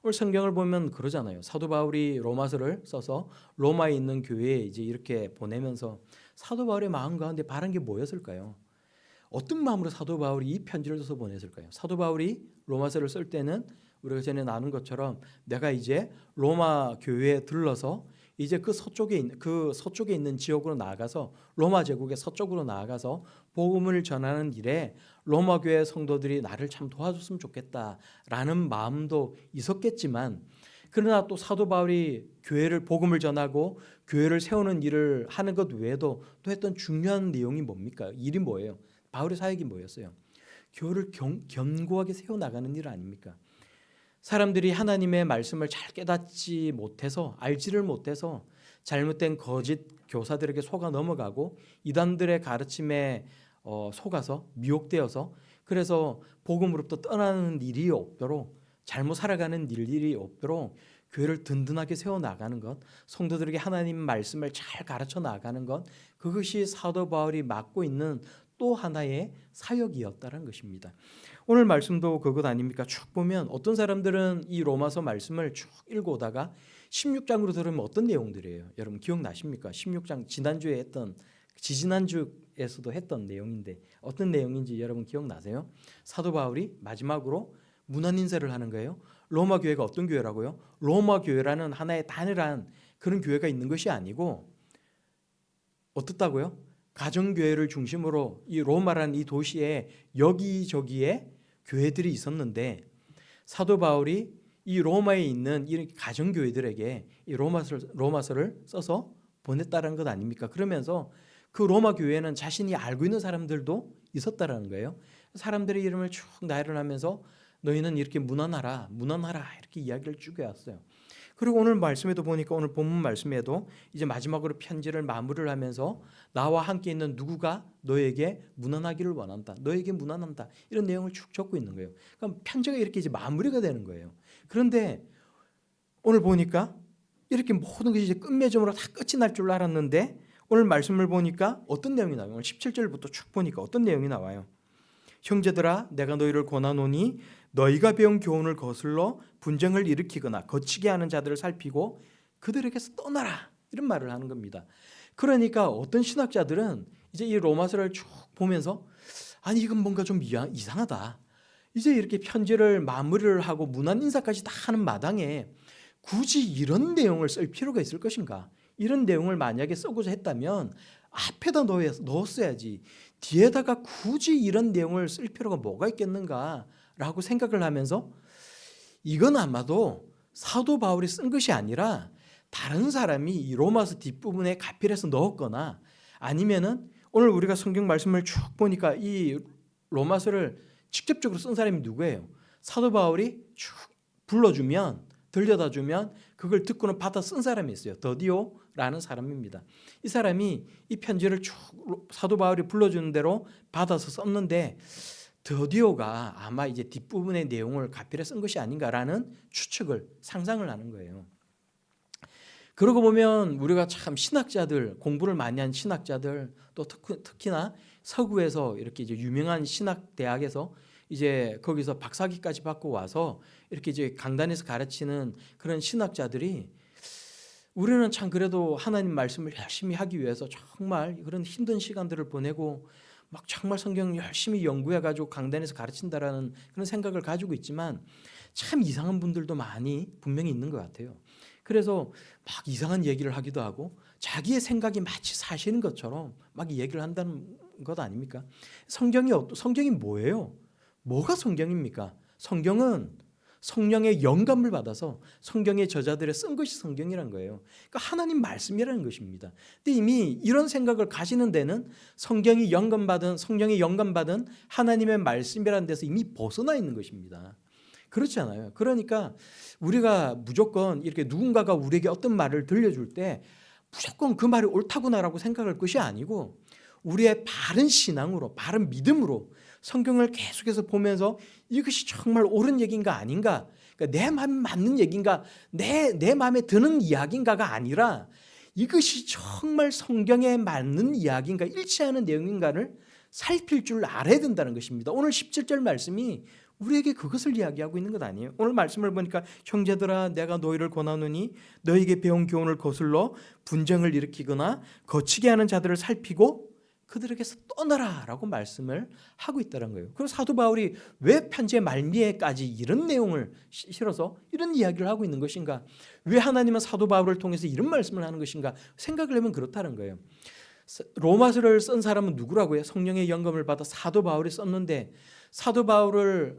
오늘 성경을 보면 그러잖아요. 사도 바울이 로마서를 써서 로마에 있는 교회에 이제 이렇게 보내면서 사도 바울의 마음 가운데 바란 게 뭐였을까요? 어떤 마음으로 사도 바울이 이 편지를 써서 보냈을까요? 사도 바울이 로마서를 쓸 때는 우리가 전에 나눈 것처럼 내가 이제 로마 교회에 들러서 이제 그 서쪽에 있는 지역으로 나아가서 로마 제국의 서쪽으로 나아가서 복음을 전하는 일에 로마 교회 성도들이 나를 참 도와줬으면 좋겠다라는 마음도 있었겠지만, 그러나 또 사도 바울이 교회를 복음을 전하고 교회를 세우는 일을 하는 것 외에도 또 했던 중요한 내용이 뭡니까? 일이 뭐예요? 바울의 사역이 뭐였어요? 교회를 견고하게 세워나가는 일 아닙니까? 사람들이 하나님의 말씀을 잘 깨닫지 못해서, 알지를 못해서 잘못된 거짓 교사들에게 속아 넘어가고 이단들의 가르침에 속아서 미혹되어서, 그래서 복음으로부터 떠나는 일이 없도록, 잘못 살아가는 일이 없도록 교회를 든든하게 세워나가는 것, 성도들에게 하나님 말씀을 잘 가르쳐 나가는 것, 그것이 사도 바울이 맡고 있는 또 하나의 사역이었다는 것입니다. 오늘 말씀도 그것 아닙니까? 쭉 보면 어떤 사람들은 이 로마서 말씀을 쭉 읽어오다가 16장으로 들으면 어떤 내용들이에요? 여러분 기억나십니까? 16장 지지난주에서도 했던 내용인데 어떤 내용인지 여러분 기억나세요? 사도 바울이 마지막으로 문안 인사를 하는 거예요. 로마 교회가 어떤 교회라고요? 로마 교회라는 하나의 단일한 그런 교회가 있는 것이 아니고 어떻다고요? 가정교회를 중심으로 이 로마라는 이 도시에 여기저기에 교회들이 있었는데 사도 바울이 이 로마에 있는 이 가정교회들에게 이 로마서를 써서 보냈다는 것 아닙니까? 그러면서 그 로마 교회는 자신이 알고 있는 사람들도 있었다라는 거예요. 사람들의 이름을 쭉 나열을 하면서 너희는 이렇게 문안하라 이렇게 이야기를 쭉 해왔어요. 그리고 오늘 말씀에도 보니까 오늘 본문 말씀에도 이제 마지막으로 편지를 마무리를 하면서 나와 함께 있는 누구가 너에게 문안하기를 원한다, 너에게 문안한다, 이런 내용을 쭉 적고 있는 거예요. 그럼 편지가 이렇게 이제 마무리가 되는 거예요. 그런데 오늘 보니까 이렇게 모든 것이 이제 끝맺음으로 다 끝이 날 줄 알았는데 오늘 말씀을 보니까 어떤 내용이 나와요? 오늘 17절부터 쭉 보니까 어떤 내용이 나와요? 형제들아 내가 너희를 권하노니 너희가 배운 교훈을 거슬러 분쟁을 일으키거나 거치게 하는 자들을 살피고 그들에게서 떠나라, 이런 말을 하는 겁니다. 그러니까 어떤 신학자들은 이제 이 로마서를 쭉 보면서 아니 이건 뭔가 좀 이상하다, 이제 이렇게 편지를 마무리를 하고 문안 인사까지 다 하는 마당에 굳이 이런 내용을 쓸 필요가 있을 것인가, 이런 내용을 만약에 쓰고자 했다면 앞에다 넣었어야지 뒤에다가 굳이 이런 내용을 쓸 필요가 뭐가 있겠는가라고 생각을 하면서 이건 아마도 사도 바울이 쓴 것이 아니라 다른 사람이 이 로마서 뒷부분에 가필해서 넣었거나 아니면은 오늘 우리가 성경 말씀을 쭉 보니까 이 로마서를 직접적으로 쓴 사람이 누구예요? 사도 바울이 쭉 불러주면, 들려다 주면 그걸 듣고는 받아 쓴 사람이 있어요. 더디오라는 사람입니다. 이 사람이 이 편지를 쭉 사도 바울이 불러주는 대로 받아서 썼는데 더디오가 아마 이제 뒷부분의 내용을 가필해 쓴 것이 아닌가라는 추측을, 상상을 하는 거예요. 그러고 보면 우리가 참 신학자들, 공부를 많이 한 신학자들, 또 특히나 서구에서 이렇게 이제 유명한 신학 대학에서 이제 거기서 박사학위까지 받고 와서 이렇게 이제 강단에서 가르치는 그런 신학자들이 우리는 참 그래도 하나님 말씀을 열심히 하기 위해서 정말 그런 힘든 시간들을 보내고 막 정말 성경 열심히 연구해 가지고 강단에서 가르친다라는 그런 생각을 가지고 있지만 참 이상한 분들도 많이 분명히 있는 것 같아요. 그래서 막 이상한 얘기를 하기도 하고 자기의 생각이 마치 사실인 것처럼 막 얘기를 한다는 것 아닙니까? 성경이 뭐예요? 뭐가 성경입니까? 성경은 성령의 영감을 받아서 성경의 저자들의 쓴 것이 성경이라는 거예요. 그러니까 하나님 말씀이라는 것입니다. 근데 이미 이런 생각을 가지는 데는 성령의 영감받은 하나님의 말씀이라는 데서 이미 벗어나 있는 것입니다. 그렇지 않아요. 그러니까 우리가 무조건 이렇게 누군가가 우리에게 어떤 말을 들려줄 때 무조건 그 말이 옳다구나라고 생각할 것이 아니고 우리의 바른 신앙으로, 바른 믿음으로 성경을 계속해서 보면서 이것이 정말 옳은 얘기인가 아닌가, 그러니까 내 마음에 맞는 얘기인가, 내 마음에 드는 이야기인가가 아니라 이것이 정말 성경에 맞는 이야기인가, 일치하는 내용인가를 살필 줄 알아야 된다는 것입니다. 오늘 17절 말씀이 우리에게 그것을 이야기하고 있는 것 아니에요. 오늘 말씀을 보니까 형제들아 내가 너희를 권하노니 너희에게 배운 교훈을 거슬러 분쟁을 일으키거나 거치게 하는 자들을 살피고 그들에게서 떠나라 라고 말씀을 하고 있다는 거예요. 그리고 사도 바울이 왜 편지의 말미에까지 이런 내용을 실어서 이런 이야기를 하고 있는 것인가? 왜 하나님은 사도 바울을 통해서 이런 말씀을 하는 것인가? 생각을 해보면 그렇다는 거예요. 로마서를 쓴 사람은 누구라고요? 성령의 영감을 받아 사도 바울이 썼는데 사도 바울은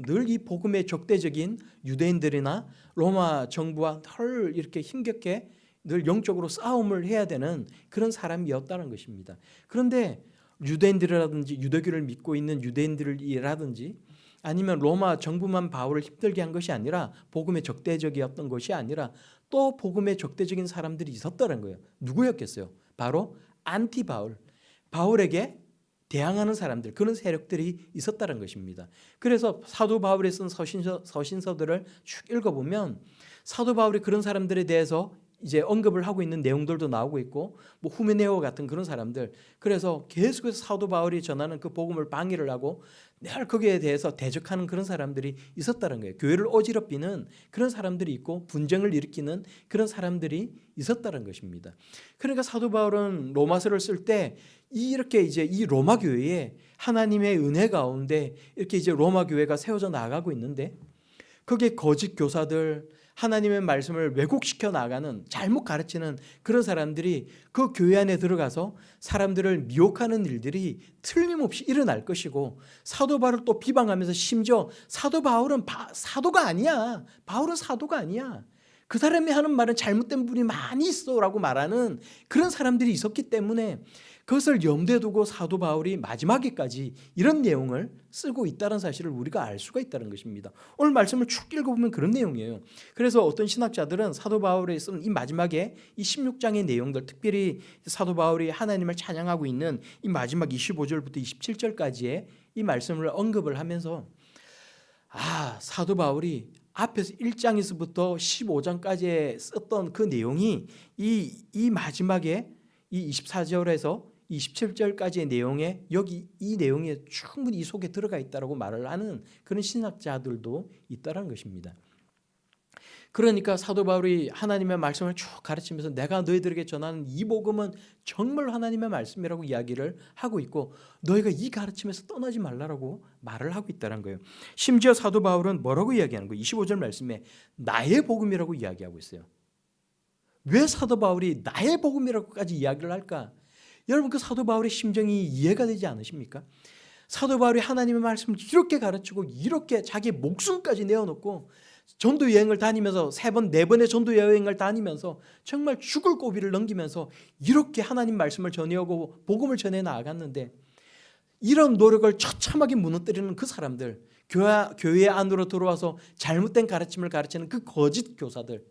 늘 이 복음의 적대적인 유대인들이나 로마 정부와 늘 이렇게 힘겹게 늘 영적으로 싸움을 해야 되는 그런 사람이었다는 것입니다. 그런데 유대인들이라든지 유대교를 믿고 있는 유대인들이라든지 아니면 로마 정부만 바울을 힘들게 한 것이 아니라 복음의 적대적이었던 것이 아니라 또 복음의 적대적인 사람들이 있었다는 거예요. 누구였겠어요? 바로 안티 바울, 바울에게 대항하는 사람들, 그런 세력들이 있었다는 것입니다. 그래서 사도 바울이 쓴 서신서들을 쭉 읽어보면 사도 바울이 그런 사람들에 대해서 이제 언급을 하고 있는 내용들도 나오고 있고 뭐 후메네오 같은 그런 사람들, 그래서 계속해서 사도 바울이 전하는 그 복음을 방해를 하고 늘 거기에 대해서 대적하는 그런 사람들이 있었다는 거예요. 교회를 어지럽히는 그런 사람들이 있고 분쟁을 일으키는 그런 사람들이 있었다는 것입니다. 그러니까 사도 바울은 로마서를 쓸 때 이렇게 이제 이 로마 교회에 하나님의 은혜 가운데 이렇게 이제 로마 교회가 세워져 나가고 있는데 거기에 거짓 교사들, 하나님의 말씀을 왜곡시켜 나가는, 잘못 가르치는 그런 사람들이 그 교회 안에 들어가서 사람들을 미혹하는 일들이 틀림없이 일어날 것이고, 사도 바울을 또 비방하면서 심지어 사도 바울은 사도가 아니야, 바울은 사도가 아니야, 그 사람이 하는 말은 잘못된 분이 많이 있어 라고 말하는 그런 사람들이 있었기 때문에 그것을 염두에 두고 사도 바울이 마지막에까지 이런 내용을 쓰고 있다는 사실을 우리가 알 수가 있다는 것입니다. 오늘 말씀을 쭉 읽어보면 그런 내용이에요. 그래서 어떤 신학자들은 사도 바울이 쓴 이 마지막에 이 16장의 내용들, 특별히 사도 바울이 하나님을 찬양하고 있는 이 마지막 25절부터 27절까지의 이 말씀을 언급을 하면서 사도 바울이 앞에서 1장에서부터 15장까지 썼던 그 내용이 이 마지막에 이 24절에서 27절까지의 내용에 여기 이 내용에 충분히 이 속에 들어가 있다라고 말을 하는 그런 신학자들도 있다는 것입니다. 그러니까 사도 바울이 하나님의 말씀을 쭉 가르치면서 내가 너희들에게 전하는 이 복음은 정말 하나님의 말씀이라고 이야기를 하고 있고 너희가 이 가르침에서 떠나지 말라라고 말을 하고 있다는 거예요. 심지어 사도 바울은 뭐라고 이야기하는 거예요? 25절 말씀에 나의 복음이라고 이야기하고 있어요. 왜 사도 바울이 나의 복음이라고까지 이야기를 할까? 여러분, 그 사도 바울의 심정이 이해가 되지 않으십니까? 사도 바울이 하나님의 말씀을 이렇게 가르치고 이렇게 자기 목숨까지 내어놓고 전도 여행을 다니면서 3번, 4번의 전도 여행을 다니면서 정말 죽을 고비를 넘기면서 이렇게 하나님 말씀을 전해오고 복음을 전해 나아갔는데 이런 노력을 처참하게 무너뜨리는 그 사람들, 교회 안으로 들어와서 잘못된 가르침을 가르치는 그 거짓 교사들,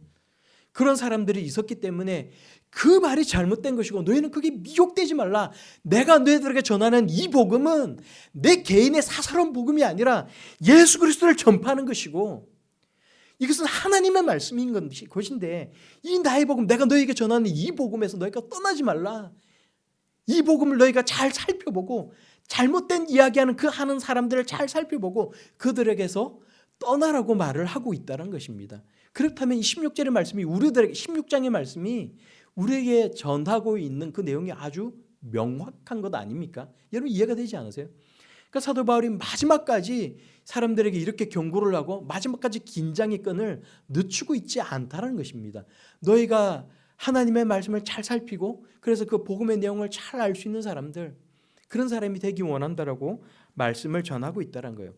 그런 사람들이 있었기 때문에 그 말이 잘못된 것이고 너희는 그게 미혹되지 말라. 내가 너희들에게 전하는 이 복음은 내 개인의 사사로운 복음이 아니라 예수 그리스도를 전파하는 것이고 이것은 하나님의 말씀인 것인데 이 나의 복음, 내가 너희에게 전하는 이 복음에서 너희가 떠나지 말라. 이 복음을 너희가 잘 살펴보고 잘못된 이야기하는 그 하는 사람들을 잘 살펴보고 그들에게서 떠나라고 말을 하고 있다는 것입니다. 그렇다면 이 16절의 말씀이 우리들에게 16장의 말씀이 우리에게 전하고 있는 그 내용이 아주 명확한 것 아닙니까? 여러분 이해가 되지 않으세요? 그러니까 사도 바울이 마지막까지 사람들에게 이렇게 경고를 하고 마지막까지 긴장의 끈을 늦추고 있지 않다는 것입니다. 너희가 하나님의 말씀을 잘 살피고 그래서 그 복음의 내용을 잘 알 수 있는 사람들, 그런 사람이 되기 원한다라고 말씀을 전하고 있다는 거예요.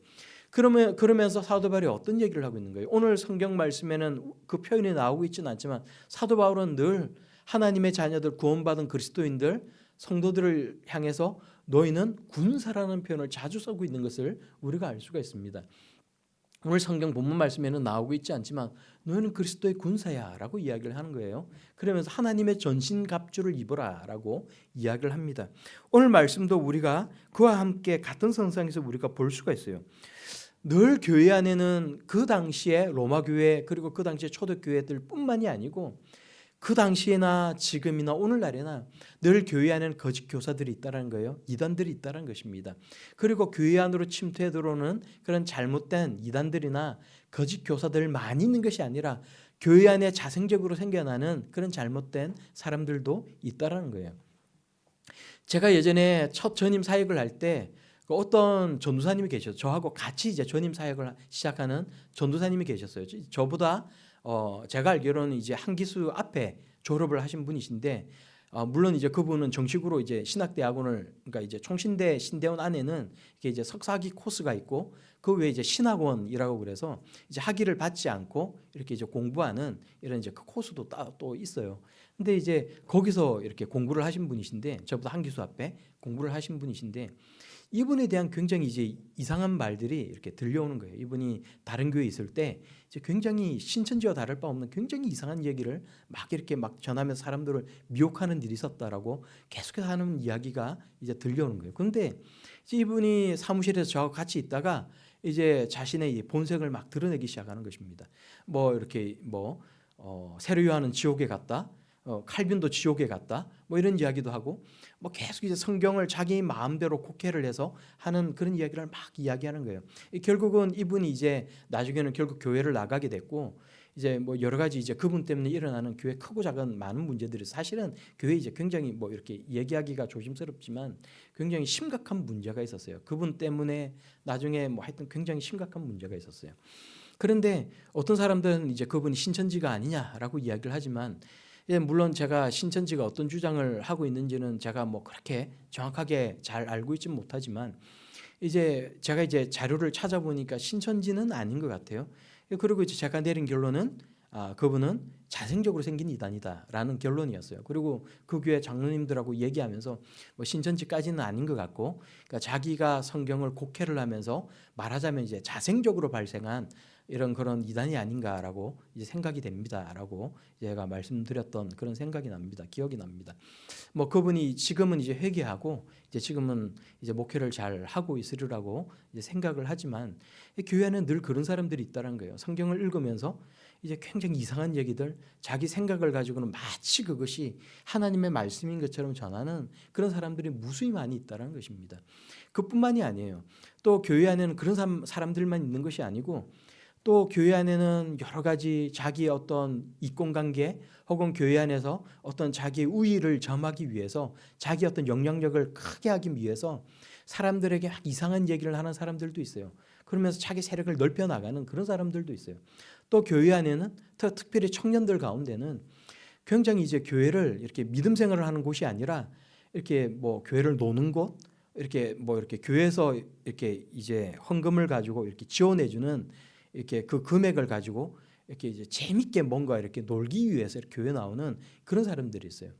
그러면서 사도 바울이 어떤 얘기를 하고 있는 거예요? 오늘 성경 말씀에는 그 표현이 나오고 있지는 않지만 사도 바울은 늘 하나님의 자녀들, 구원받은 그리스도인들, 성도들을 향해서 너희는 군사라는 표현을 자주 쓰고 있는 것을 우리가 알 수가 있습니다. 오늘 성경 본문 말씀에는 나오고 있지 않지만 너희는 그리스도의 군사야 라고 이야기를 하는 거예요. 그러면서 하나님의 전신갑주를 입어라 라고 이야기를 합니다. 오늘 말씀도 우리가 그와 함께 같은 선상에서 우리가 볼 수가 있어요. 늘 교회 안에는 그 당시에 로마 교회 그리고 그 당시에 초대교회들 뿐만이 아니고 그 당시에나 지금이나 오늘날에나 늘 교회 안에는 거짓 교사들이 있다는 거예요. 이단들이 있다는 것입니다. 그리고 교회 안으로 침투해 들어오는 그런 잘못된 이단들이나 거짓 교사들 많이 있는 것이 아니라 교회 안에 자생적으로 생겨나는 그런 잘못된 사람들도 있다는 거예요. 제가 예전에 첫 전임 사역을 할 때 어떤 전도사님이 계셨어요. 저하고 같이 이제 전임 사역을 시작하는 전도사님이 계셨어요. 저보다 제가 알기로는 이제 한기수 앞에 졸업을 하신 분이신데, 물론 이제 그분은 정식으로 이제 신학대학원을, 그러니까 이제 총신대 신대원 안에는 이게 이제 석사학위 코스가 있고 그 외에 이제 신학원이라고 그래서 이제 학위를 받지 않고 이렇게 이제 공부하는 이런 이제 그 코스도 또 있어요. 근데 이제 거기서 이렇게 공부를 하신 분이신데, 저보다 한기수 앞에 공부를 하신 분이신데, 이분에 대한 굉장히 이제 이상한 말들이 이렇게 들려오는 거예요. 이분이 다른 교회에 있을 때 이제 굉장히 신천지와 다를 바 없는 굉장히 이상한 얘기를 막 이렇게 막 전하면서 사람들을 미혹하는 일이 있었다라고 계속해서 하는 이야기가 이제 들려오는 거예요. 그런데 이제 이분이 사무실에서 저하고 같이 있다가 이제 자신의 본색을 막 드러내기 시작하는 것입니다. 뭐 이렇게 세례요한은 지옥에 갔다. 칼빈도 지옥에 갔다. 뭐 이런 이야기도 하고, 뭐 계속 이제 성경을 자기 마음대로 곡해를 해서 하는 그런 이야기를 막 이야기하는 거예요. 결국은 이분이 이제 나중에는 결국 교회를 나가게 됐고, 이제 뭐 여러 가지 이제 그분 때문에 일어나는 교회 크고 작은 많은 문제들이, 사실은 교회 이제 굉장히 뭐 이렇게 얘기하기가 조심스럽지만 굉장히 심각한 문제가 있었어요. 그분 때문에 나중에 뭐 하여튼 굉장히 심각한 문제가 있었어요. 그런데 어떤 사람들은 이제 그분이 신천지가 아니냐라고 이야기를 하지만, 물론 제가 신천지가 어떤 주장을 하고 있는지는 제가 뭐 그렇게 정확하게 잘 알고 있지는 못하지만, 이제 제가 이제 자료를 찾아보니까 신천지는 아닌 것 같아요. 그리고 이제 제가 내린 결론은 그분은 자생적으로 생긴 이단이다라는 결론이었어요. 그리고 그 교회 장로님들하고 얘기하면서 뭐 신천지까지는 아닌 것 같고, 그러니까 자기가 성경을 곡해를 하면서 말하자면 이제 자생적으로 발생한 이런 그런 이단이 아닌가라고 이제 생각이 됩니다라고 제가 말씀드렸던 그런 생각이 납니다. 기억이 납니다. 뭐 그분이 지금은 이제 회개하고 이제 지금은 이제 목회를 잘 하고 있으리라고 이제 생각을 하지만, 교회에는 늘 그런 사람들이 있다는 거예요. 성경을 읽으면서 이제 굉장히 이상한 얘기들, 자기 생각을 가지고는 마치 그것이 하나님의 말씀인 것처럼 전하는 그런 사람들이 무수히 많이 있다는 것입니다. 그뿐만이 아니에요. 또 교회 안에는 그런 사람들만 있는 것이 아니고, 또 교회 안에는 여러 가지 자기의 어떤 이권관계 혹은 교회 안에서 어떤 자기의 우위를 점하기 위해서, 자기 어떤 영향력을 크게 하기 위해서 사람들에게 막 이상한 얘기를 하는 사람들도 있어요. 그러면서 자기 세력을 넓혀 나가는 그런 사람들도 있어요. 또 교회 안에는 특별히 청년들 가운데는 굉장히 이제 교회를 이렇게 믿음 생활을 하는 곳이 아니라 이렇게 뭐 교회를 노는 곳, 이렇게 뭐 이렇게 교회에서 이렇게 이제 헌금을 가지고 이렇게 지원해주는 이렇게 그 금액을 가지고 이렇게 이제 재밌게 뭔가 이렇게 놀기 위해서 이렇게 교회 나오는 그런 사람들이 있어요.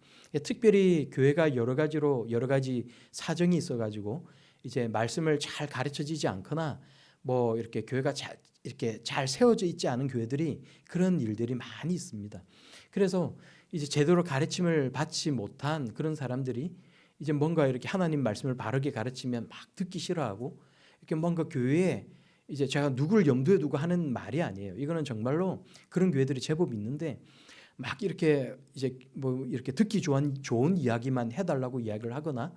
특별히 교회가 여러 가지 사정이 있어가지고 이제 말씀을 잘 가르쳐지지 않거나 뭐 이렇게 교회가 이렇게 잘 세워져 있지 않은 교회들이 그런 일들이 많이 있습니다. 그래서 이제 제대로 가르침을 받지 못한 그런 사람들이 이제 뭔가 이렇게 하나님 말씀을 바르게 가르치면 막 듣기 싫어하고, 이렇게 뭔가 교회에 이제 제가 누굴 염두에 두고 하는 말이 아니에요. 이거는 정말로 그런 교회들이 제법 있는데, 막 이렇게 이제 뭐 이렇게 듣기 좋은 이야기만 해달라고 이야기를 하거나,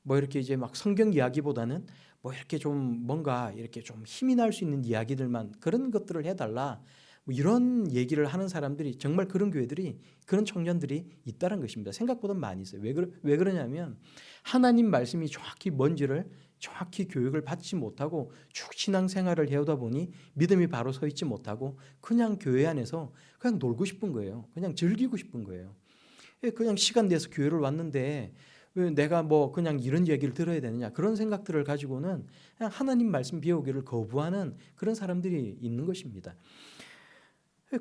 뭐 이렇게 이제 막 성경 이야기보다는 뭐 이렇게 좀 뭔가 이렇게 좀 힘이 날 수 있는 이야기들만, 그런 것들을 해달라, 뭐 이런 얘기를 하는 사람들이, 정말 그런 교회들이, 그런 청년들이 있다는 것입니다. 생각보다 많이 있어요. 왜 그러냐면 하나님 말씀이 정확히 뭔지를 정확히 교육을 받지 못하고 쭉 신앙생활을 해오다 보니 믿음이 바로 서 있지 못하고 그냥 교회 안에서 그냥 놀고 싶은 거예요. 그냥 즐기고 싶은 거예요. 그냥 시간 내서 교회를 왔는데 왜 내가 뭐 그냥 이런 얘기를 들어야 되느냐, 그런 생각들을 가지고는 그냥 하나님 말씀 배우기를 거부하는 그런 사람들이 있는 것입니다.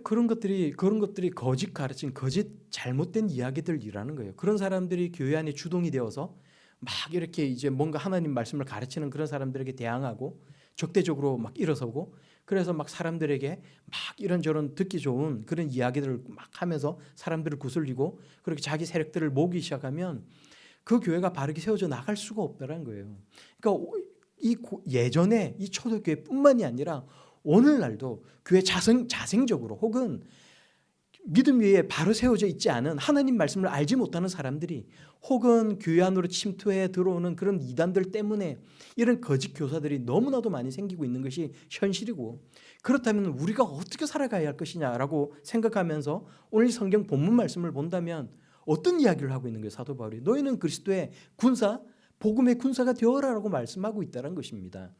그런 것들이 거짓 가르침, 거짓 잘못된 이야기들이라는 거예요. 그런 사람들이 교회 안에 주동이 되어서 막 이렇게 이제 뭔가 하나님 말씀을 가르치는 그런 사람들에게 대항하고 적대적으로 막 일어서고, 그래서 막 사람들에게 막 이런저런 듣기 좋은 그런 이야기들을 막 하면서 사람들을 구슬리고 그렇게 자기 세력들을 모으기 시작하면 그 교회가 바르게 세워져 나갈 수가 없다는 거예요. 그러니까 예전에 이 초대교회뿐만이 아니라 오늘날도 교회 자생적으로 혹은 믿음 위에 바로 세워져 있지 않은 하나님 말씀을 알지 못하는 사람들이 혹은 교회 안으로 침투해 들어오는 그런 이단들 때문에 이런 거짓 교사들이 너무나도 많이 생기고 있는 것이 현실이고, 그렇다면 우리가 어떻게 살아가야 할 것이냐라고 생각하면서 오늘 성경 본문 말씀을 본다면 어떤 이야기를 하고 있는 거예요? 사도 바울이 너희는 그리스도의 군사, 복음의 군사가 되어라라고 말씀하고 있다는 것입니다.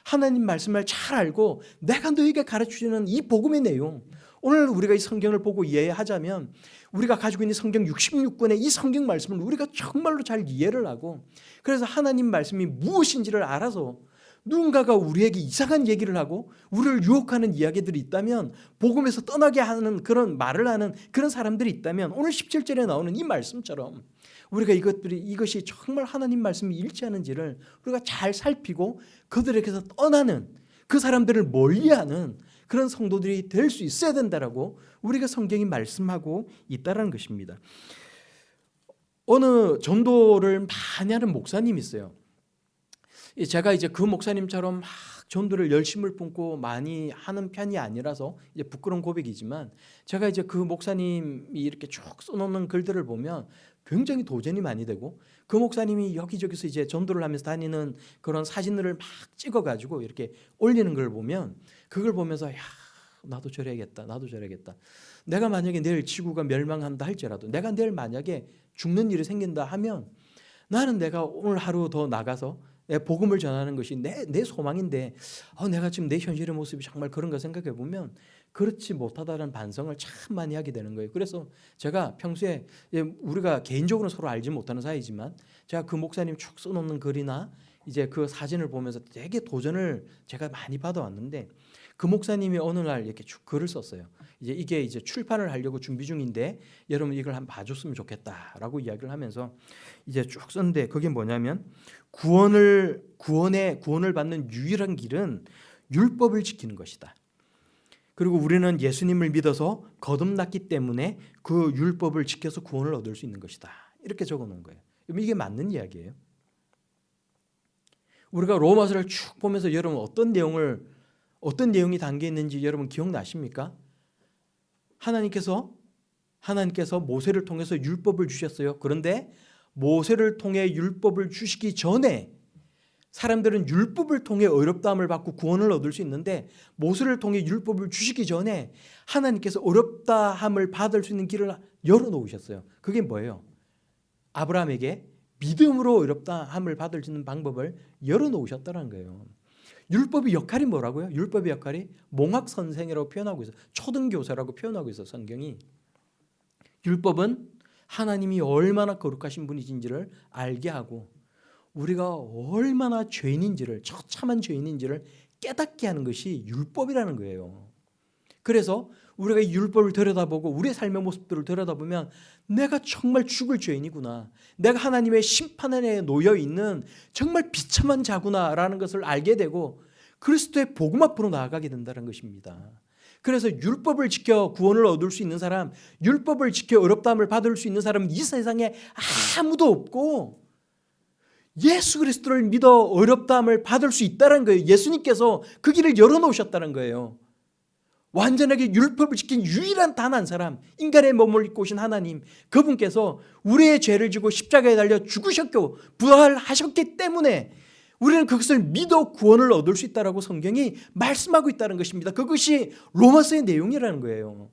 하나님 말씀을 잘 알고 내가 너에게 가르치는 이 복음의 내용, 오늘 우리가 이 성경을 보고 이해하자면 우리가 가지고 있는 성경 66권의 이 성경 말씀을 우리가 정말로 잘 이해를 하고, 그래서 하나님 말씀이 무엇인지를 알아서 누군가가 우리에게 이상한 얘기를 하고 우리를 유혹하는 이야기들이 있다면, 복음에서 떠나게 하는 그런 말을 하는 그런 사람들이 있다면, 오늘 17절에 나오는 이 말씀처럼 우리가 이것이 정말 하나님 말씀이 일치하는지를 우리가 잘 살피고 그들에게서 떠나는, 그 사람들을 멀리하는 그런 성도들이 될 수 있어야 된다라고 우리가 성경이 말씀하고 있다는 것입니다. 어느 전도를 많이 하는 목사님이 있어요. 제가 이제 그 목사님처럼 막 전도를 열심을 품고 많이 하는 편이 아니라서 이제 부끄러운 고백이지만, 제가 이제 그 목사님이 이렇게 쭉 써놓는 글들을 보면 굉장히 도전이 많이 되고, 그 목사님이 여기저기서 이제 전도를 하면서 다니는 그런 사진들을 막 찍어가지고 이렇게 올리는 걸 보면, 그걸 보면서 야, 나도 저래야겠다, 나도 저래야겠다. 내가 만약에 내일 지구가 멸망한다 할지라도, 내가 내일 만약에 죽는 일이 생긴다 하면, 나는 내가 오늘 하루 더 나가서 내 복음을 전하는 것이 내 소망인데, 내가 지금 내 현실의 모습이 정말 그런가 생각해 보면 그렇지 못하다는 반성을 참 많이 하게 되는 거예요. 그래서 제가 평소에 우리가 개인적으로 서로 알지 못하는 사이지만, 제가 그 목사님 쭉 써놓는 글이나 이제 그 사진을 보면서 되게 도전을 제가 많이 받아왔는데, 그 목사님이 어느 날 이렇게 쭉 글을 썼어요. 이게 이제 출판을 하려고 준비 중인데 여러분 이걸 한번 봐줬으면 좋겠다라고 이야기를 하면서 이제 쭉 썼는데, 그게 뭐냐면 구원을 받는 유일한 길은 율법을 지키는 것이다. 그리고 우리는 예수님을 믿어서 거듭났기 때문에 그 율법을 지켜서 구원을 얻을 수 있는 것이다. 이렇게 적어놓은 거예요. 이게 맞는 이야기예요. 우리가 로마서를 쭉 보면서 여러분 어떤 내용이 담겨 있는지 여러분 기억나십니까? 하나님께서 모세를 통해서 율법을 주셨어요. 그런데 모세를 통해 율법을 주시기 전에 사람들은 율법을 통해 어렵다함을 받고 구원을 얻을 수 있는데, 모세를 통해 율법을 주시기 전에 하나님께서 어렵다함을 받을 수 있는 길을 열어놓으셨어요. 그게 뭐예요? 아브라함에게 믿음으로 어렵다함을 받을 수 있는 방법을 열어놓으셨다는 거예요. 율법의 역할이 뭐라고요? 율법의 역할이 몽학선생이라고 표현하고 있어요. 초등교사라고 표현하고 있어요, 성경이. 율법은 하나님이 얼마나 거룩하신 분이신지를 알게 하고 우리가 얼마나 죄인인지를, 처참한 죄인인지를 깨닫게 하는 것이 율법이라는 거예요. 그래서 우리가 이 율법을 들여다보고 우리의 삶의 모습들을 들여다보면 내가 정말 죽을 죄인이구나, 내가 하나님의 심판 안에 놓여 있는 정말 비참한 자구나라는 것을 알게 되고 그리스도의 복음 앞으로 나아가게 된다는 것입니다. 그래서 율법을 지켜 구원을 얻을 수 있는 사람, 율법을 지켜 어렵다함을 받을 수 있는 사람은 이 세상에 아무도 없고, 예수 그리스도를 믿어 어렵다함을 받을 수 있다는 거예요. 예수님께서 그 길을 열어놓으셨다는 거예요. 완전하게 율법을 지킨 유일한 단 한 사람, 인간의 몸을 입고 오신 하나님, 그분께서 우리의 죄를 지고 십자가에 달려 죽으셨고 부활하셨기 때문에 우리는 그것을 믿어 구원을 얻을 수 있다라고 성경이 말씀하고 있다는 것입니다. 그것이 로마서의 내용이라는 거예요.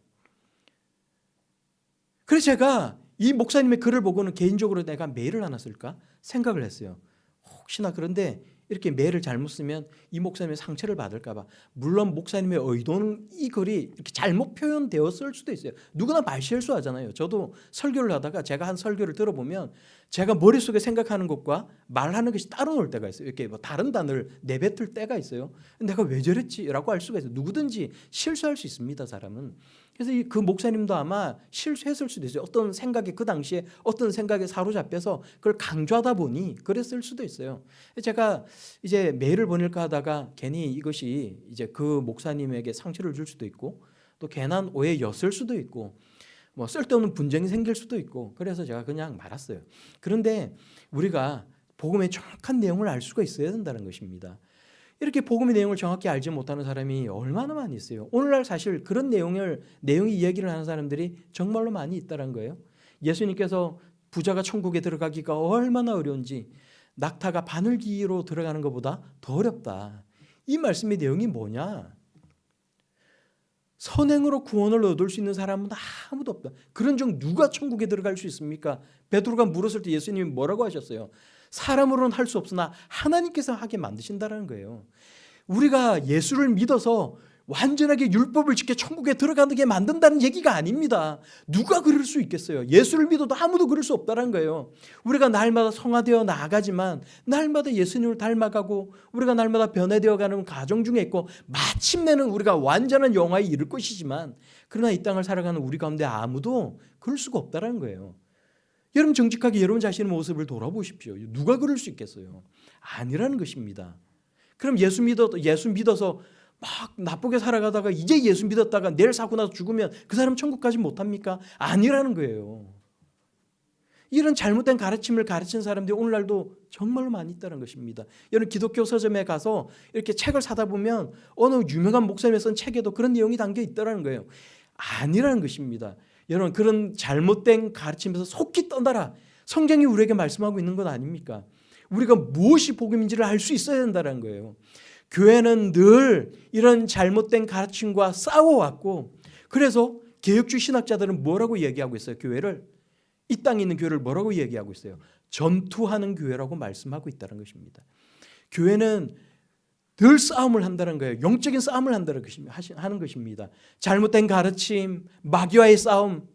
그래서 제가 이 목사님의 글을 보고는 개인적으로 내가 메일을 하나 쓸까 생각을 했어요. 혹시나 그런데 이렇게 메일을 잘못 쓰면 이 목사님의 상처를 받을까 봐. 물론 목사님의 의도는 이 글이 이렇게 잘못 표현되었을 수도 있어요. 누구나 말실수하잖아요. 저도 설교를 하다가 제가 한 설교를 들어보면 제가 머릿속에 생각하는 것과 말하는 것이 따로 놀 때가 있어요. 이렇게 뭐 다른 단어를 내뱉을 때가 있어요. 내가 왜 저랬지라고 할 수가 있어요. 누구든지 실수할 수 있습니다, 사람은. 그래서 그 목사님도 아마 실수했을 수도 있어요. 어떤 생각에, 그 당시에 어떤 생각에 사로잡혀서 그걸 강조하다 보니 그랬을 수도 있어요. 제가 이제 메일을 보낼까 하다가 괜히 이것이 이제 그 목사님에게 상처를 줄 수도 있고 또 괜한 오해였을 수도 있고 뭐 쓸데없는 분쟁이 생길 수도 있고, 그래서 제가 그냥 말았어요. 그런데 우리가 복음의 정확한 내용을 알 수가 있어야 된다는 것입니다. 이렇게 복음의 내용을 정확히 알지 못하는 사람이 얼마나 많이 있어요. 오늘날 사실 그런 내용이 이야기를 하는 사람들이 정말로 많이 있다는 거예요. 예수님께서 부자가 천국에 들어가기가 얼마나 어려운지 낙타가 바늘기로 들어가는 것보다 더 어렵다. 이 말씀의 내용이 뭐냐? 선행으로 구원을 얻을 수 있는 사람은 아무도 없다. 그런 중 누가 천국에 들어갈 수 있습니까? 베드로가 물었을 때 예수님이 뭐라고 하셨어요? 사람으로는 할 수 없으나 하나님께서 하게 만드신다는 거예요. 우리가 예수를 믿어서 완전하게 율법을 지켜 천국에 들어가게 만든다는 얘기가 아닙니다. 누가 그럴 수 있겠어요? 예수를 믿어도 아무도 그럴 수 없다는 거예요. 우리가 날마다 성화되어 나아가지만 날마다 예수님을 닮아가고 우리가 날마다 변화되어가는 과정 중에 있고 마침내는 우리가 완전한 영화에 이를 것이지만 그러나 이 땅을 살아가는 우리 가운데 아무도 그럴 수가 없다는 거예요. 여러분 정직하게 여러분 자신의 모습을 돌아보십시오. 누가 그럴 수 있겠어요? 아니라는 것입니다. 그럼 예수 믿어서 막 나쁘게 살아가다가 이제 예수 믿었다가 내일 사고 나서 죽으면 그 사람 천국 가지 못합니까? 아니라는 거예요. 이런 잘못된 가르침을 가르치는 사람들이 오늘날도 정말로 많이 있다는 것입니다. 여러분 기독교 서점에 가서 이렇게 책을 사다 보면 어느 유명한 목사님이 쓴 책에도 그런 내용이 담겨 있다는 거예요. 아니라는 것입니다. 여러분 그런 잘못된 가르침에서 속히 떠나라. 성경이 우리에게 말씀하고 있는 것 아닙니까? 우리가 무엇이 복음인지를 알 수 있어야 된다는 거예요. 교회는 늘 이런 잘못된 가르침과 싸워왔고 그래서 개혁주의 신학자들은 뭐라고 얘기하고 있어요? 교회를 이 땅에 있는 교회를 뭐라고 얘기하고 있어요? 전투하는 교회라고 말씀하고 있다는 것입니다. 교회는 늘 싸움을 한다는 거예요. 영적인 싸움을 하는 것입니다. 잘못된 가르침, 마귀와의 싸움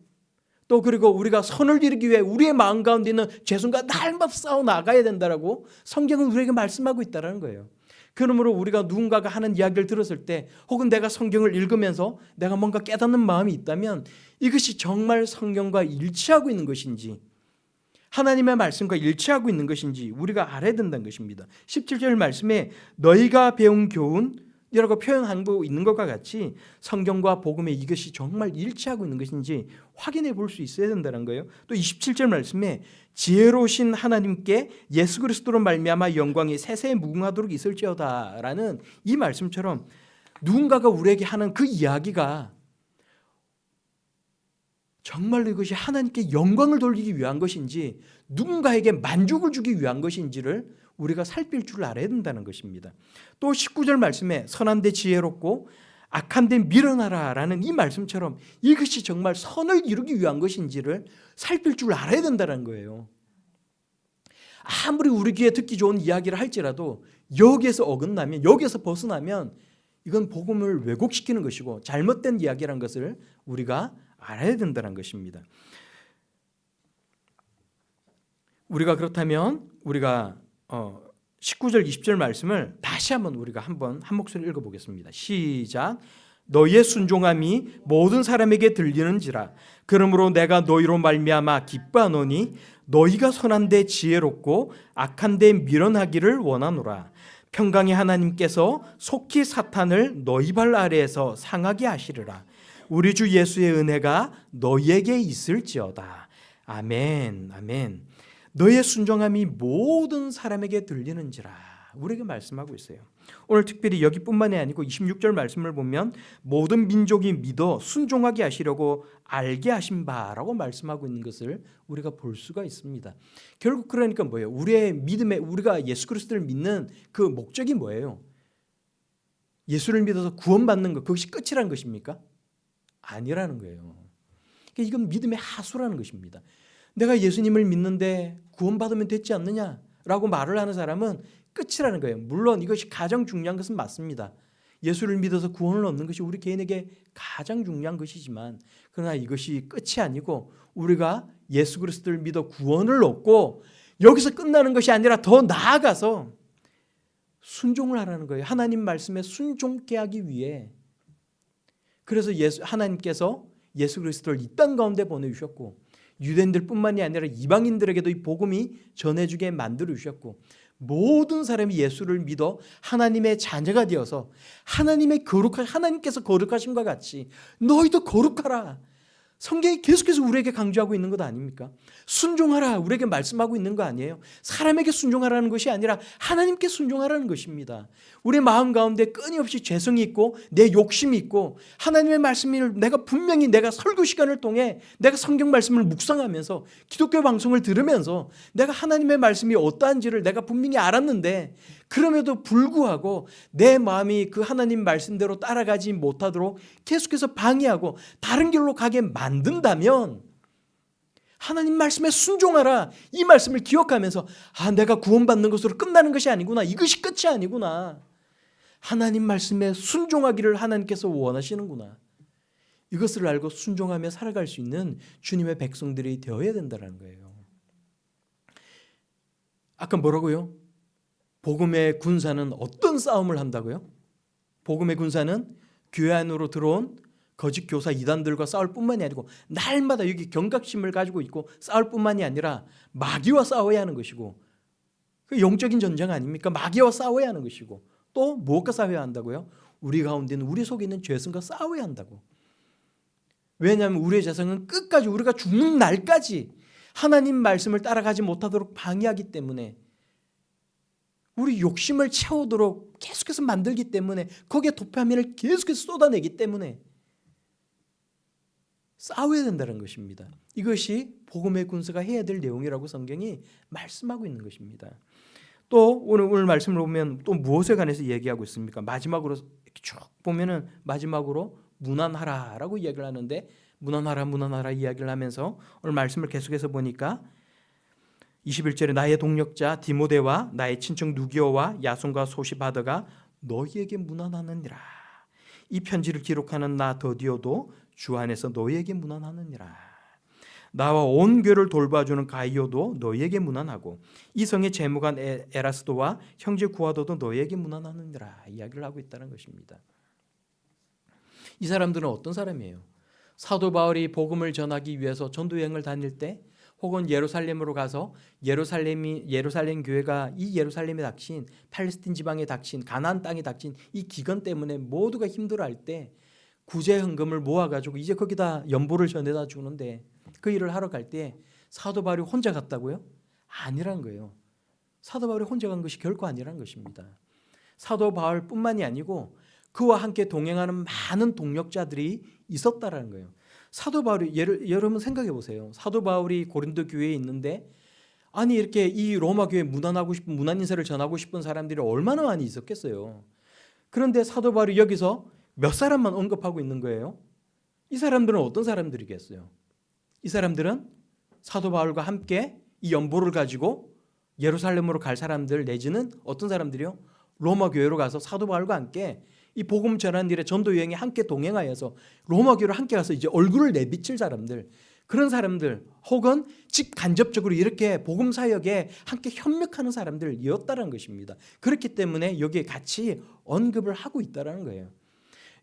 또 그리고 우리가 선을 이루기 위해 우리의 마음 가운데 있는 죄성과 날마다 싸워 나가야 된다라고 성경은 우리에게 말씀하고 있다는 거예요. 그러므로 우리가 누군가가 하는 이야기를 들었을 때 혹은 내가 성경을 읽으면서 내가 뭔가 깨닫는 마음이 있다면 이것이 정말 성경과 일치하고 있는 것인지 하나님의 말씀과 일치하고 있는 것인지 우리가 알아야 된다는 것입니다. 17절 말씀에 너희가 배운 교훈이라고 표현하고 있는 것과 같이 성경과 복음의 이것이 정말 일치하고 있는 것인지 확인해 볼 수 있어야 된다는 거예요. 또 27절 말씀에 지혜로우신 하나님께 예수 그리스도로 말미암아 영광이 세세에 무궁하도록 있을지어다라는 이 말씀처럼 누군가가 우리에게 하는 그 이야기가 정말로 이것이 하나님께 영광을 돌리기 위한 것인지 누군가에게 만족을 주기 위한 것인지를 우리가 살필 줄 알아야 된다는 것입니다. 또 19절 말씀에 선한 데 지혜롭고 악한 데 밀어나라라는 이 말씀처럼 이것이 정말 선을 이루기 위한 것인지를 살필 줄 알아야 된다는 거예요. 아무리 우리 귀에 듣기 좋은 이야기를 할지라도 여기에서 어긋나면 여기에서 벗어나면 이건 복음을 왜곡시키는 것이고 잘못된 이야기라는 것을 우리가 알아야 된다는 것입니다. 우리가 그렇다면 우리가 19절 20절 말씀을 다시 한번 우리가 한 목소리 읽어보겠습니다. 시작. 너희의 순종함이 모든 사람에게 들리는지라 그러므로 내가 너희로 말미암아 기뻐하노니 너희가 선한 데 지혜롭고 악한 데 미련하기를 원하노라. 평강의 하나님께서 속히 사탄을 너희 발 아래에서 상하게 하시리라. 우리 주 예수의 은혜가 너희에게 있을지어다. 아멘. 아멘. 너의 순종함이 모든 사람에게 들리는지라 우리에게 말씀하고 있어요. 오늘 특별히 여기뿐만이 아니고 26절 말씀을 보면 모든 민족이 믿어 순종하게 하시려고 알게 하신 바라고 말씀하고 있는 것을 우리가 볼 수가 있습니다. 결국 그러니까 뭐예요? 우리의 믿음에 우리가 예수 그리스도를 믿는 그 목적이 뭐예요? 예수를 믿어서 구원받는 것 그것이 끝이라는 것입니까? 아니라는 거예요. 그러니까 이건 믿음의 하수라는 것입니다. 내가 예수님을 믿는데 구원받으면 됐지 않느냐라고 말을 하는 사람은 끝이라는 거예요. 물론 이것이 가장 중요한 것은 맞습니다. 예수를 믿어서 구원을 얻는 것이 우리 개인에게 가장 중요한 것이지만 그러나 이것이 끝이 아니고 우리가 예수 그리스도를 믿어 구원을 얻고 여기서 끝나는 것이 아니라 더 나아가서 순종을 하라는 거예요. 하나님 말씀에 순종케 하기 위해 그래서 하나님께서 예수 그리스도를 이 땅 가운데 보내주셨고 유대인들뿐만이 아니라 이방인들에게도 이 복음이 전해주게 만들어 주셨고 모든 사람이 예수를 믿어 하나님의 자녀가 되어서 하나님께서 거룩하심과 같이 너희도 거룩하라. 성경이 계속해서 우리에게 강조하고 있는 것 아닙니까? 순종하라 우리에게 말씀하고 있는 거 아니에요? 사람에게 순종하라는 것이 아니라 하나님께 순종하라는 것입니다. 우리 마음 가운데 끊임없이 죄성이 있고 내 욕심이 있고 하나님의 말씀을 내가 분명히 내가 설교 시간을 통해 내가 성경 말씀을 묵상하면서 기독교 방송을 들으면서 내가 하나님의 말씀이 어떠한지를 내가 분명히 알았는데 그럼에도 불구하고 내 마음이 그 하나님 말씀대로 따라가지 못하도록 계속해서 방해하고 다른 길로 가게 만든다면 하나님 말씀에 순종하라 이 말씀을 기억하면서 내가 구원받는 것으로 끝나는 것이 아니구나. 이것이 끝이 아니구나. 하나님 말씀에 순종하기를 하나님께서 원하시는구나. 이것을 알고 순종하며 살아갈 수 있는 주님의 백성들이 되어야 된다는 거예요. 아까 뭐라고요? 복음의 군사는 어떤 싸움을 한다고요? 복음의 군사는 교회 안으로 들어온 거짓 교사 이단들과 싸울 뿐만이 아니고 날마다 여기 경각심을 가지고 있고 싸울 뿐만이 아니라 마귀와 싸워야 하는 것이고 그 영적인 전쟁 아닙니까? 마귀와 싸워야 하는 것이고 또 무엇과 싸워야 한다고요? 우리 가운데 있는 우리 속에 있는 죄성과 싸워야 한다고. 왜냐하면 우리의 죄성은 끝까지 우리가 죽는 날까지 하나님 말씀을 따라가지 못하도록 방해하기 때문에 우리 욕심을 채우도록 계속해서 만들기 때문에 거기에 도파민을 계속해서 쏟아내기 때문에 싸워야 된다는 것입니다. 이것이 복음의 군사가 해야 될 내용이라고 성경이 말씀하고 있는 것입니다. 또 오늘 말씀을 보면 또 무엇에 관해서 얘기하고 있습니까? 마지막으로 이렇게 쭉 보면은 마지막으로 문안하라라고 이야기를 하는데 문안하라 이야기를 하면서 오늘 말씀을 계속해서 보니까 21절에 나의 동력자 디모데와 나의 친척 누기오와 야손과 소시바더가 너희에게 문안하느니라. 이 편지를 기록하는 나 더디오도 주 안에서 너희에게 문안하느니라. 나와 온 교회를 돌봐주는 가이오도 너희에게 문안하고 이 성의 재무관 에라스도와 형제 구하도도 너희에게 문안하느니라 이야기를 하고 있다는 것입니다. 이 사람들은 어떤 사람이에요? 사도 바울이 복음을 전하기 위해서 전도 여행을 다닐 때 혹은 예루살렘으로 가서 예루살렘 교회가 이 예루살렘에 닥친 팔레스틴 지방에 닥친 가나안 땅에 닥친 이 기근 때문에 모두가 힘들어할 때 구제 헌금을 모아가지고 이제 거기다 연보를 전해다 주는데 그 일을 하러 갈 때 사도 바울이 혼자 갔다고요? 아니란 거예요. 사도 바울이 혼자 간 것이 결코 아니란 것입니다. 사도 바울뿐만이 아니고 그와 함께 동행하는 많은 동력자들이 있었다라는 거예요. 사도 바울이 여러분 생각해 보세요. 사도 바울이 고린도 교회에 있는데 아니 이렇게 이 로마 교회에 문안하고 싶은 문안 인사를 전하고 싶은 사람들이 얼마나 많이 있었겠어요. 그런데 사도 바울이 여기서 몇 사람만 언급하고 있는 거예요. 이 사람들은 어떤 사람들이겠어요? 이 사람들은 사도 바울과 함께 이 연보를 가지고 예루살렘으로 갈 사람들 내지는 어떤 사람들이요? 로마 교회로 가서 사도 바울과 함께 이 복음 전하는 일에 전도 여행에 함께 동행하여서 로마 교회로 함께 가서 이제 얼굴을 내비칠 사람들, 그런 사람들 혹은 직간접적으로 이렇게 복음 사역에 함께 협력하는 사람들이었다는 것입니다. 그렇기 때문에 여기에 같이 언급을 하고 있다는 거예요.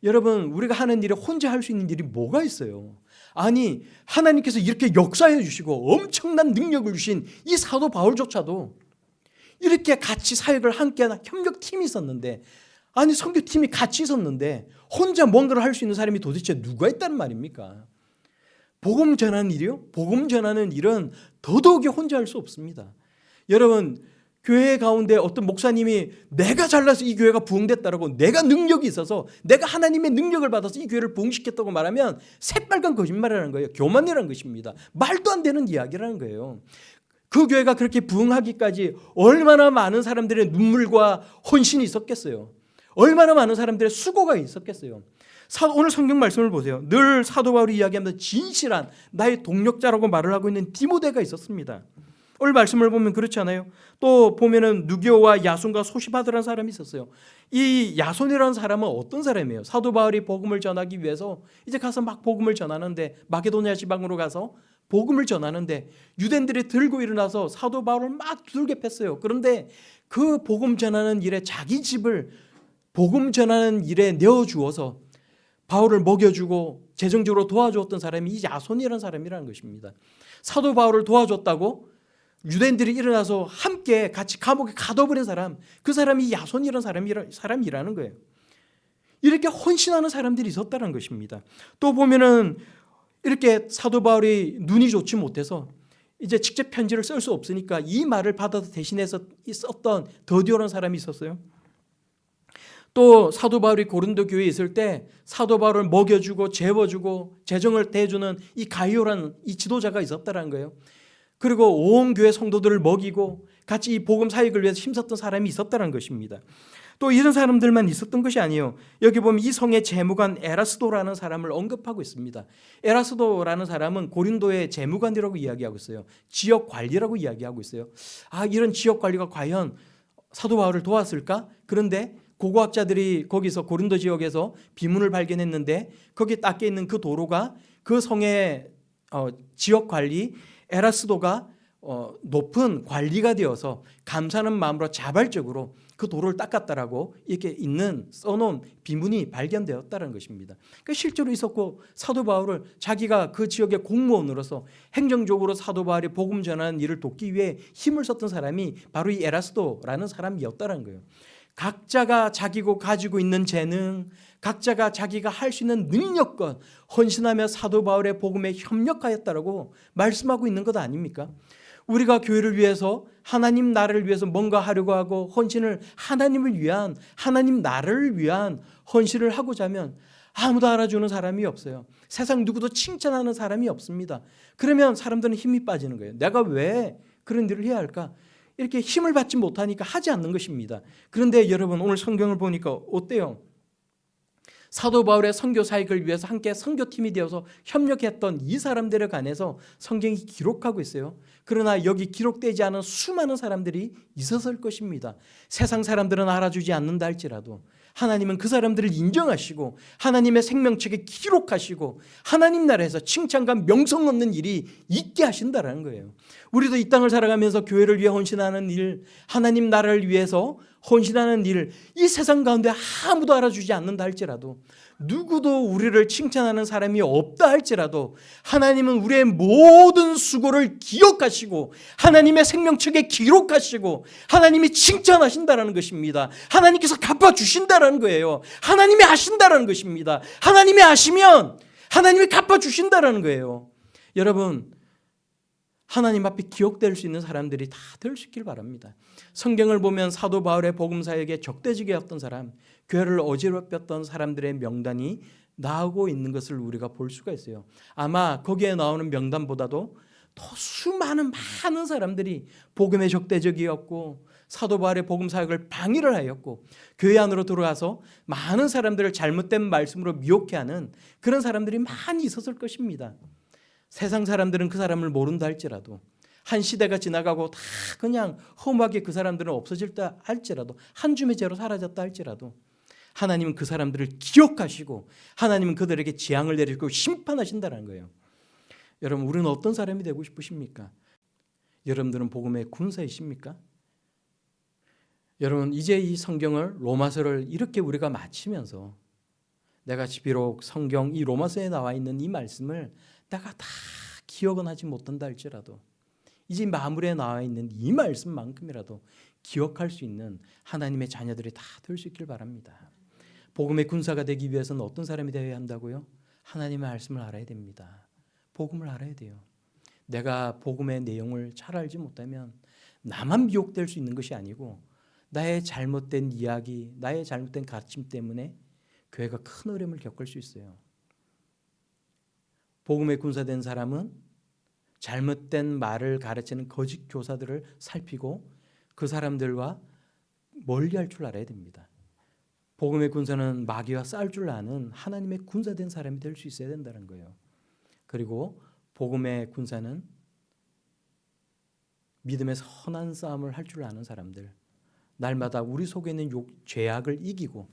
여러분 우리가 하는 일에 혼자 할 수 있는 일이 뭐가 있어요? 아니 하나님께서 이렇게 역사해 주시고 엄청난 능력을 주신 이 사도 바울조차도 이렇게 같이 사역을 함께하는 협력팀이 있었는데 아니 선교팀이 같이 있었는데 혼자 뭔가를 할 수 있는 사람이 도대체 누가 있다는 말입니까? 복음 전하는 일이요? 복음 전하는 일은 더더욱이 혼자 할 수 없습니다. 여러분 교회 가운데 어떤 목사님이 내가 잘나서 이 교회가 부흥됐다라고 내가 능력이 있어서 내가 하나님의 능력을 받아서 이 교회를 부흥시켰다고 말하면 새빨간 거짓말이라는 거예요. 교만이라는 것입니다. 말도 안 되는 이야기라는 거예요. 그 교회가 그렇게 부흥하기까지 얼마나 많은 사람들의 눈물과 헌신이 있었겠어요. 얼마나 많은 사람들의 수고가 있었겠어요. 오늘 성경 말씀을 보세요. 늘 사도 바울이 이야기하면서 진실한 나의 동력자라고 말을 하고 있는 디모데가 있었습니다. 오늘 말씀을 보면 그렇지 않아요? 또 보면은 누기오와 야손과 소시바드라는 사람이 있었어요. 이 야손이라는 사람은 어떤 사람이에요? 사도 바울이 복음을 전하기 위해서 이제 가서 막 복음을 전하는데 마게도냐 지방으로 가서 복음을 전하는데 유대인들이 들고 일어나서 사도 바울을 막 두들겨 팼어요. 그런데 그 복음 전하는 일에 자기 집을 복음 전하는 일에 내어주어서 바울을 먹여주고 재정적으로 도와주었던 사람이 이 야손이라는 사람이라는 것입니다. 사도 바울을 도와줬다고 유대인들이 일어나서 함께 같이 감옥에 가둬버린 사람, 그 사람이 야손이라는 사람이라는 거예요. 이렇게 헌신하는 사람들이 있었다는 것입니다. 또 보면은 이렇게 사도 바울이 눈이 좋지 못해서 이제 직접 편지를 쓸 수 없으니까 이 말을 받아서 대신해서 썼던 더디오라는 사람이 있었어요. 또 사도 바울이 고린도 교회에 있을 때 사도 바울을 먹여주고 재워주고 재정을 대주는 이 가이오라는 이 지도자가 있었다는 거예요. 그리고 온 교회 성도들을 먹이고 같이 이 복음 사역을 위해서 힘썼던 사람이 있었다는 것입니다. 또 이런 사람들만 있었던 것이 아니에요. 여기 보면 이 성의 재무관 에라스도라는 사람을 언급하고 있습니다. 에라스도라는 사람은 고린도의 재무관이라고 이야기하고 있어요. 지역 관리라고 이야기하고 있어요. 이런 지역 관리가 과연 사도 바울을 도왔을까? 그런데 고고학자들이 거기서 고린도 지역에서 비문을 발견했는데 거기 닦여 있는 그 도로가 그 성의 지역 관리 에라스도가 높은 관리가 되어서 감사하는 마음으로 자발적으로 그 도로를 닦았다라고 이렇게 써놓은 비문이 발견되었다는 것입니다. 그러니까 실제로 있었고 사도 바울을 자기가 그 지역의 공무원으로서 행정적으로 사도 바울이 복음 전하는 일을 돕기 위해 힘을 썼던 사람이 바로 이 에라스도라는 사람이었다는 거예요. 각자가 자기가 가지고 있는 재능, 각자가 자기가 할 수 있는 능력껏 헌신하며 사도 바울의 복음에 협력하였다라고 말씀하고 있는 것 아닙니까? 우리가 교회를 위해서 하나님 나라를 위해서 뭔가 하려고 하고 헌신을 하나님을 위한 하나님 나라를 위한 헌신을 하고자 하면 아무도 알아주는 사람이 없어요. 세상 누구도 칭찬하는 사람이 없습니다. 그러면 사람들은 힘이 빠지는 거예요. 내가 왜 그런 일을 해야 할까? 이렇게 힘을 받지 못하니까 하지 않는 것입니다. 그런데 여러분 오늘 성경을 보니까 어때요? 사도 바울의 선교 사역을 위해서 함께 선교팀이 되어서 협력했던 이 사람들에 관해서 성경이 기록하고 있어요. 그러나 여기 기록되지 않은 수많은 사람들이 있었을 것입니다. 세상 사람들은 알아주지 않는다 할지라도 하나님은 그 사람들을 인정하시고 하나님의 생명책에 기록하시고 하나님 나라에서 칭찬과 명성 얻는 일이 있게 하신다는 거예요. 우리도 이 땅을 살아가면서 교회를 위해 헌신하는 일, 하나님 나라를 위해서 헌신하는 일, 이 세상 가운데 아무도 알아주지 않는다 할지라도 누구도 우리를 칭찬하는 사람이 없다 할지라도 하나님은 우리의 모든 수고를 기억하시고 하나님의 생명책에 기록하시고 하나님이 칭찬하신다는 것입니다. 하나님께서 갚아주신다는 거예요. 하나님이 아신다는 것입니다. 하나님이 아시면 하나님이 갚아주신다는 거예요. 여러분 하나님 앞에 기억될 수 있는 사람들이 다 될 수 있길 바랍니다. 성경을 보면 사도 바울의 복음 사역에 적대지게 했던 사람, 교회를 어지럽혔던 사람들의 명단이 나오고 있는 것을 우리가 볼 수가 있어요. 아마 거기에 나오는 명단보다도 더 수많은 많은 사람들이 복음에 적대적이었고 사도 바울의 복음 사역을 방해를 하였고 교회 안으로 들어가서 많은 사람들을 잘못된 말씀으로 미혹해 하는 그런 사람들이 많이 있었을 것입니다. 세상 사람들은 그 사람을 모른다 할지라도 한 시대가 지나가고 다 그냥 허무하게 그 사람들은 없어질다 할지라도 한 줌의 재로 사라졌다 할지라도 하나님은 그 사람들을 기억하시고 하나님은 그들에게 재앙을 내리고 심판하신다는 거예요. 여러분 우리는 어떤 사람이 되고 싶으십니까? 여러분들은 복음의 군사이십니까? 여러분 이제 이 성경을 로마서를 이렇게 우리가 마치면서 내가 비록 성경 이 로마서에 나와 있는 이 말씀을 내가 다 기억은 하지 못한다 할지라도 이제 마무리에 나와 있는 이 말씀만큼이라도 기억할 수 있는 하나님의 자녀들이 다 될 수 있길 바랍니다. 복음의 군사가 되기 위해서는 어떤 사람이 되어야 한다고요? 하나님의 말씀을 알아야 됩니다. 복음을 알아야 돼요. 내가 복음의 내용을 잘 알지 못하면 나만 미혹될 수 있는 것이 아니고 나의 잘못된 이야기, 나의 잘못된 가르침 때문에 교회가 큰 어려움을 겪을 수 있어요. 복음의 군사된 사람은 잘못된 말을 가르치는 거짓 교사들을 살피고 그 사람들과 멀리할 줄 알아야 됩니다. 복음의 군사는 마귀와 싸울 줄 아는 하나님의 군사된 사람이 될 수 있어야 된다는 거예요. 그리고 복음의 군사는 믿음의 선한 싸움을 할 줄 아는 사람들, 날마다 우리 속에 있는 죄악을 이기고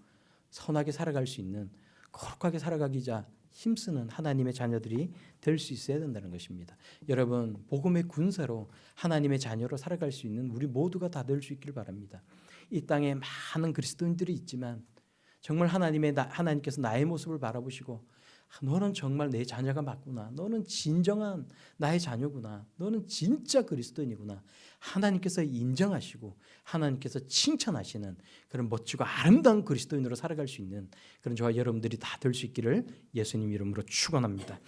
선하게 살아갈 수 있는 거룩하게 살아가기자 힘쓰는 하나님의 자녀들이 될 수 있어야 된다는 것입니다. 여러분 복음의 군사로 하나님의 자녀로 살아갈 수 있는 우리 모두가 다 될 수 있길 바랍니다. 이 땅에 많은 그리스도인들이 있지만 정말 하나님께서 나의 모습을 바라보시고 너는 정말 내 자녀가 맞구나. 너는 진정한 나의 자녀구나. 너는 진짜 그리스도인이구나. 하나님께서 인정하시고 하나님께서 칭찬하시는 그런 멋지고 아름다운 그리스도인으로 살아갈 수 있는 그런 저와 여러분들이 다 될 수 있기를 예수님 이름으로 축원합니다.